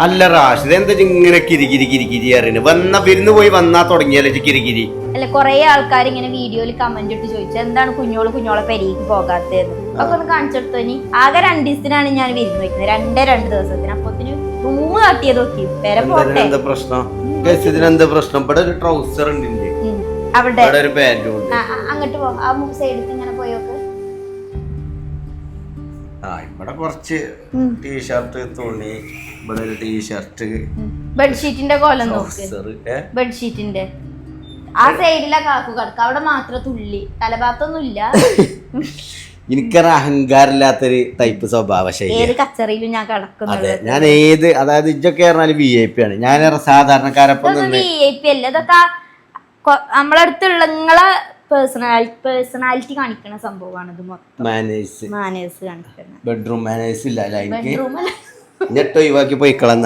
അല്ല റാഷിദ് എന്താ ഇങ്ങനെ കിരികിരി അറിയുന്നത്? വന്ന വിരുന്ന് പോയി വന്നാ തുടങ്ങിയാലോ കിരികിരി? അല്ല, കൊറേ ആൾക്കാർ ഇങ്ങനെ വീഡിയോയിൽ കമന്റ് ഇട്ട് ചോദിച്ചു എന്താണ് കുഞ്ഞോളെ പെരീക്ക് പോകാത്തതെന്ന്. അപ്പൊ ഒന്ന് കാണിച്ചെടുത്തു. ഇനി ആകെ 2 ദിവസത്തിനാണ് ഞാൻ വിരുന്ന് വെക്കുന്നത്, 2 ദിവസത്തിന്. അപ്പൊ റൂം കാട്ടിയത് നോക്കി പേരെ പോട്ടെ. എന്താ പ്രശ്നം? ഇതിനെന്താ പ്രശ്നം? ഇവിടെ ഒരു ട്രൗസർ ഉണ്ട്, അവിടെ ഒരു പാന്റും ഉണ്ട്. അങ്ങോട്ട് പോ, ആ സൈഡിൽ ഇങ്ങനെ പോയോക്ക്. ഇവിടെ കുറച്ച് ടീഷർട്ട്, തുണി, ഇവിടെ ഒരു ടീഷർട്ട്, ബെഡ്ഷീറ്റിന്റെ കോലം നോക്ക്. ബെഡ്ഷീറ്റിന്റെ ആ സൈഡിലെ കാക്കു കിടക്ക, അവിടെ മാത്രം തുള്ളി, തലഭാത്തൊന്നും ഇല്ല. എനിക്കൊരു അഹങ്കാരമില്ലാത്തൊരു ടൈപ്പ് സ്വഭാവ ശൈലി. ഏത് കച്ചറിയിലും ഞാൻ കിടക്കുന്നത്. ഞാൻ ഏത്, അതായത് ഇതൊക്കെ പറഞ്ഞാല് VIP ആണ്, ഞാൻ സാധാരണക്കാരൊപ്പം VIP അല്ല, ഇതൊക്കെ നമ്മളടുത്തുള്ള നിങ്ങളെ പേഴ്സണാലിറ്റി കാണിക്കുന്ന സംഭവമാണ് ഇത് മൊത്തം. മാനേഴ്സ് കാണിക്കുന്നത്. ബെഡ്റൂം മാനേഴ്സ് ഇല്ല, ബെഡ്റൂം ഞെട്ടോ ഒഴിവാക്കി പോയിക്കളന്ന